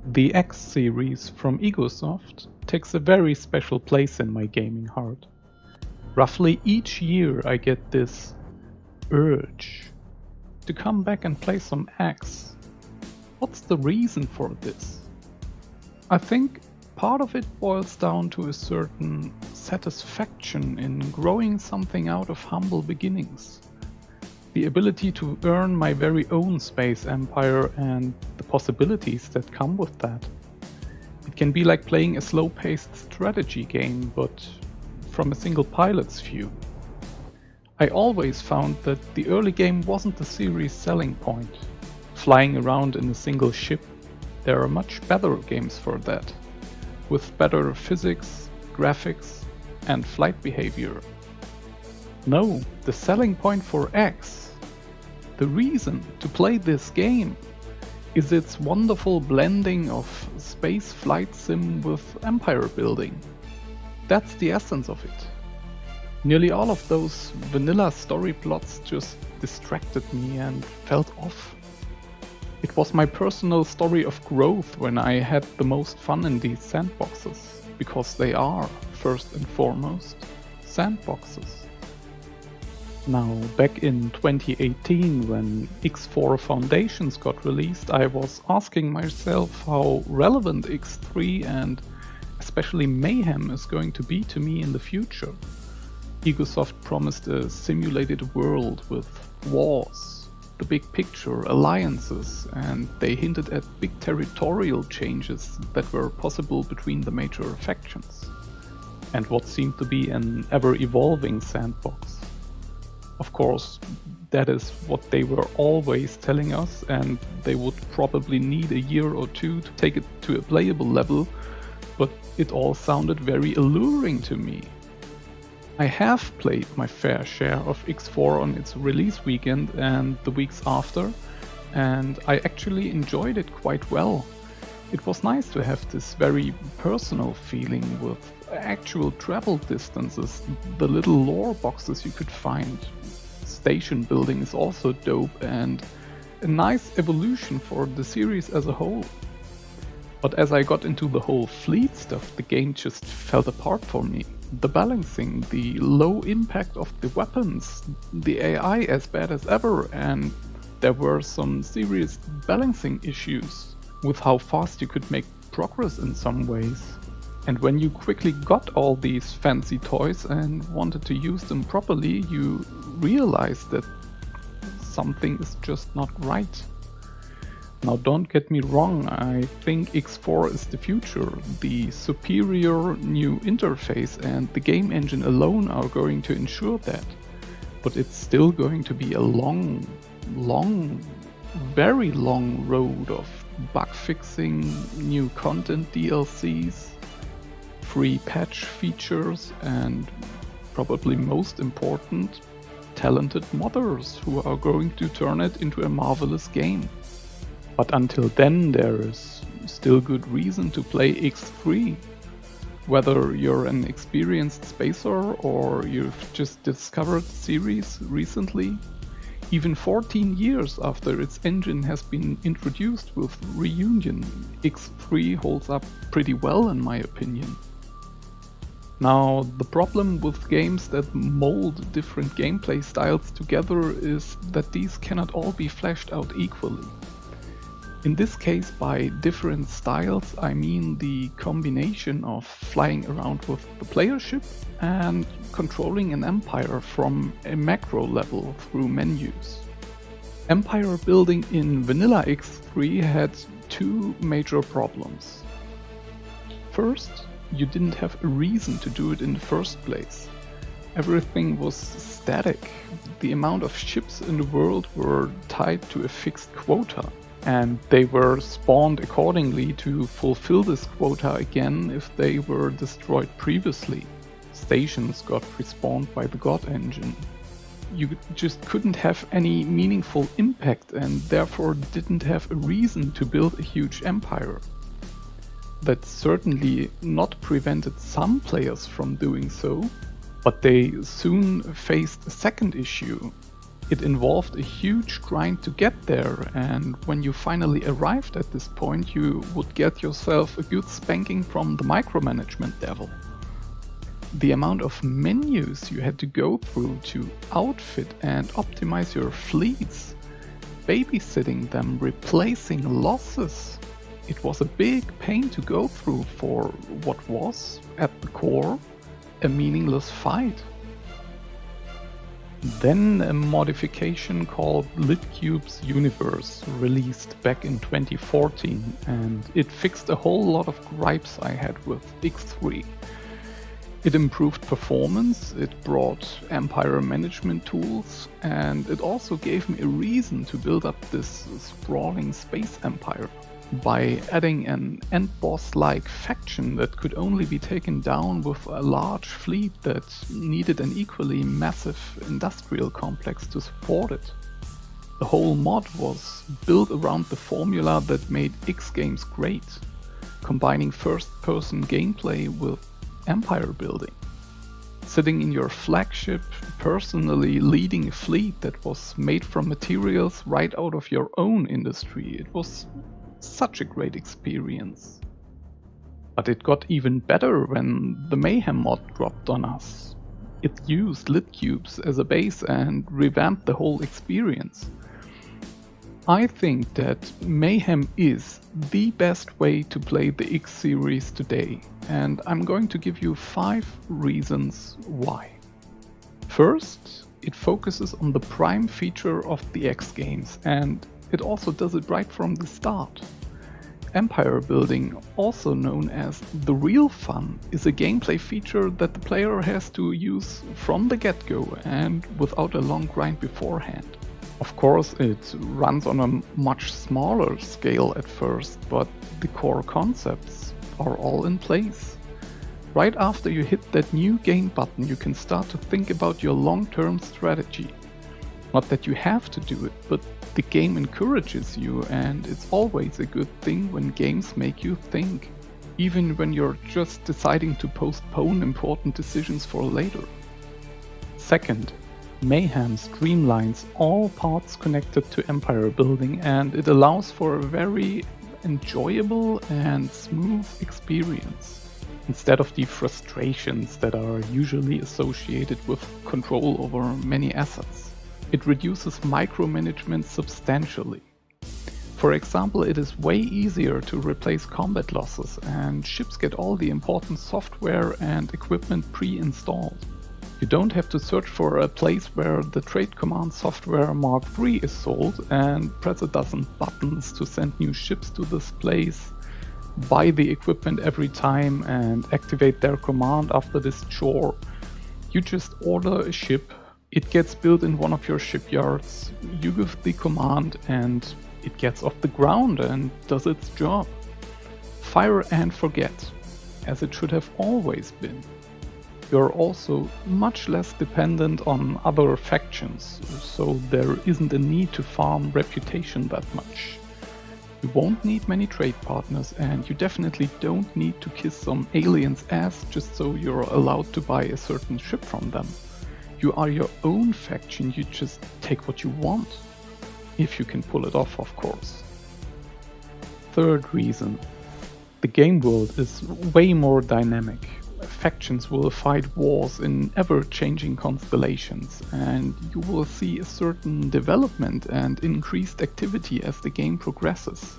The X series from Egosoft takes a very special place in my gaming heart. Roughly each year I get this urge to come back and play some X. What's the reason for this? I think part of it boils down to a certain satisfaction in growing something out of humble beginnings. The ability to earn my very own space empire and the possibilities that come with that. It can be like playing a slow-paced strategy game, but from a single pilot's view. I always found that the early game wasn't the series' selling point. Flying around in a single ship, there are much better games for that, with better physics, graphics, and flight behavior. No, the selling point for X, the reason to play this game, is its wonderful blending of space flight sim with empire building. That's the essence of it. Nearly all of those vanilla story plots just distracted me and felt off. It was my personal story of growth when I had the most fun in these sandboxes, because they are, first and foremost, sandboxes. Now, back in 2018, when X4 Foundations got released, I was asking myself how relevant X3 and especially Mayhem is going to be to me in the future. Egosoft promised a simulated world with wars, the big picture, alliances, and they hinted at big territorial changes that were possible between the major factions, and what seemed to be an ever-evolving sandbox. Of course, that is what they were always telling us, and they would probably need a year or two to take it to a playable level, but it all sounded very alluring to me. I have played my fair share of X4 on its release weekend and the weeks after, and I actually enjoyed it quite well. It was nice to have this very personal feeling with actual travel distances, the little lore boxes you could find. Station building is also dope and a nice evolution for the series as a whole. But as I got into the whole fleet stuff, the game just fell apart for me. The balancing, the low impact of the weapons, the AI as bad as ever, and there were some serious balancing issues with how fast you could make progress in some ways. And when you quickly got all these fancy toys and wanted to use them properly, you realized that something is just not right. Now don't get me wrong, I think X4 is the future. The superior new interface and the game engine alone are going to ensure that. But it's still going to be a long, very long road of bug fixing, new content DLCs, free patch features, and probably most important, talented modders who are going to turn it into a marvelous game. But until then, there is still good reason to play X3. Whether you're an experienced spacer or you've just discovered the series recently, even 14 years after its engine has been introduced with Reunion, X3 holds up pretty well in my opinion. Now, the problem with games that mold different gameplay styles together is that these cannot all be fleshed out equally. In this case, by different styles, I mean the combination of flying around with the player ship and controlling an empire from a macro level through menus. Empire building in Vanilla X3 had two major problems. First, you didn't have a reason to do it in the first place. Everything was static. The amount of ships in the world were tied to a fixed quota, and they were spawned accordingly to fulfill this quota again if they were destroyed previously. Stations got respawned by the God engine. You just couldn't have any meaningful impact and therefore didn't have a reason to build a huge empire. That certainly not prevented some players from doing so, but they soon faced a second issue. It involved a huge grind to get there, and when you finally arrived at this point, you would get yourself a good spanking from the micromanagement devil. The amount of menus you had to go through to outfit and optimize your fleets, babysitting them, replacing losses. It was a big pain to go through for what was, at the core, a meaningless fight. Then a modification called LitCube's Universe released back in 2014, and it fixed a whole lot of gripes I had with X3. It improved performance, it brought empire management tools, and it also gave me a reason to build up this sprawling space empire. By adding an end boss-like faction that could only be taken down with a large fleet that needed an equally massive industrial complex to support it. The whole mod was built around the formula that made X games great, combining first-person gameplay with empire building. Sitting in your flagship, personally leading a fleet that was made from materials right out of your own industry, it was such a great experience. But it got even better when the Mayhem mod dropped on us. It used LitCubes as a base and revamped the whole experience. I think that Mayhem is the best way to play the X series today, and I'm going to give you 5 reasons why. First, it focuses on the prime feature of the X games, and it also does it right from the start. Empire building, also known as the real fun, is a gameplay feature that the player has to use from the get-go and without a long grind beforehand. Of course, it runs on a much smaller scale at first, but the core concepts are all in place. Right after you hit that new game button, you can start to think about your long-term strategy. Not that you have to do it, but the game encourages you, and it's always a good thing when games make you think, even when you're just deciding to postpone important decisions for later. Second, Mayhem streamlines all parts connected to empire building, and it allows for a very enjoyable and smooth experience, instead of the frustrations that are usually associated with control over many assets. It reduces micromanagement substantially. For example, it is way easier to replace combat losses, and ships get all the important software and equipment pre-installed. You don't have to search for a place where the Trade Command Software Mark III is sold and press a dozen buttons to send new ships to this place, buy the equipment every time and activate their command after this chore. You just order a ship, it gets built in one of your shipyards, you give the command and it gets off the ground and does its job. Fire and forget, as it should have always been. You're also much less dependent on other factions, so there isn't a need to farm reputation that much. You won't need many trade partners, and you definitely don't need to kiss some alien's ass just so you're allowed to buy a certain ship from them. You are your own faction, you just take what you want. If you can pull it off, of course. Third reason. The game world is way more dynamic. Factions will fight wars in ever-changing constellations, and you will see a certain development and increased activity as the game progresses.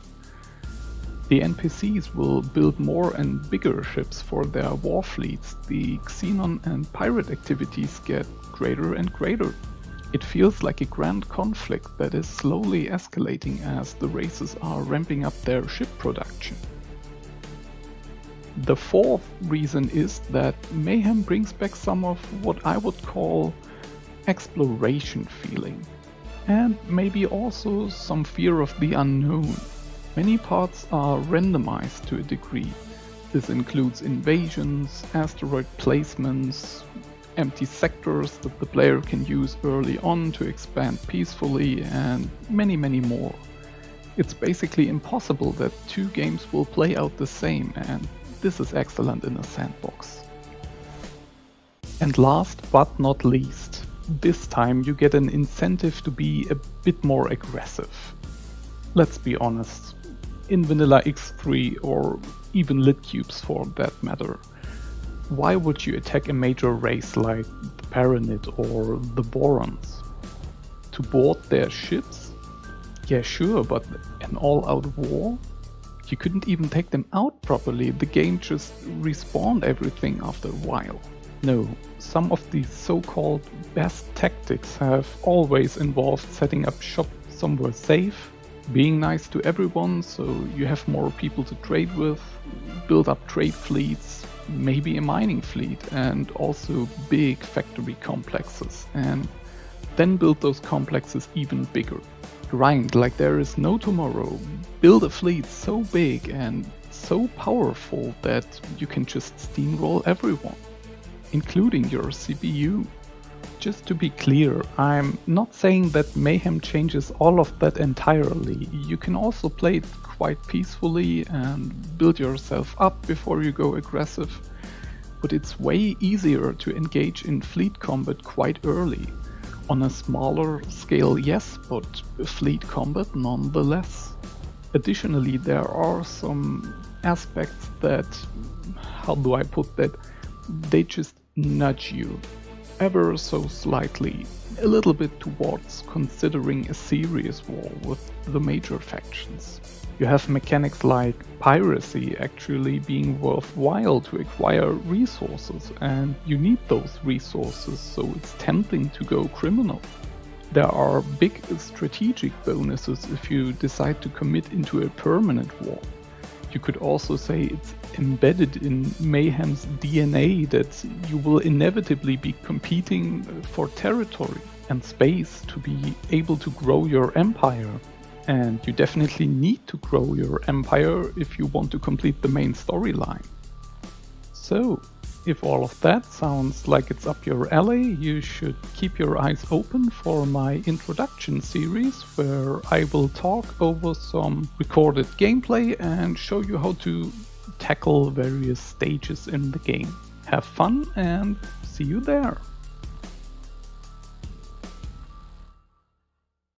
The NPCs will build more and bigger ships for their war fleets, the Xenon and pirate activities get greater and greater. It feels like a grand conflict that is slowly escalating as the races are ramping up their ship production. The fourth reason is that Mayhem brings back some of what I would call exploration feeling, and maybe also some fear of the unknown. Many parts are randomized to a degree. This includes invasions, asteroid placements, empty sectors that the player can use early on to expand peacefully, and many more. It's basically impossible that two games will play out the same, and this is excellent in a sandbox. And last but not least, this time you get an incentive to be a bit more aggressive. Let's be honest, in Vanilla X3 or even LitCubes for that matter, why would you attack a major race like the Paranid or the Borons? To board their ships? Yeah, sure, but an all-out war? You couldn't even take them out properly, the game just respawned everything after a while. No, some of these so-called best tactics have always involved setting up shop somewhere safe, being nice to everyone so you have more people to trade with, build up trade fleets, maybe a mining fleet, and also big factory complexes, and then build those complexes even bigger. Grind like there is no tomorrow, build a fleet so big and so powerful that you can just steamroll everyone, including your CPU. Just to be clear, I'm not saying that Mayhem changes all of that entirely. You can also play it quite peacefully and build yourself up before you go aggressive, but it's way easier to engage in fleet combat quite early. On a smaller scale, yes, but fleet combat nonetheless. Additionally, there are some aspects that, how do I put that, they just nudge you ever so slightly, a little bit towards considering a serious war with the major factions. You have mechanics like piracy actually being worthwhile to acquire resources, and you need those resources, so it's tempting to go criminal. There are big strategic bonuses if you decide to commit into a permanent war. You could also say it's embedded in Mayhem's DNA that you will inevitably be competing for territory and space to be able to grow your empire. And you definitely need to grow your empire if you want to complete the main storyline. So, if all of that sounds like it's up your alley, you should keep your eyes open for my introduction series, where I will talk over some recorded gameplay and show you how to tackle various stages in the game. Have fun and see you there!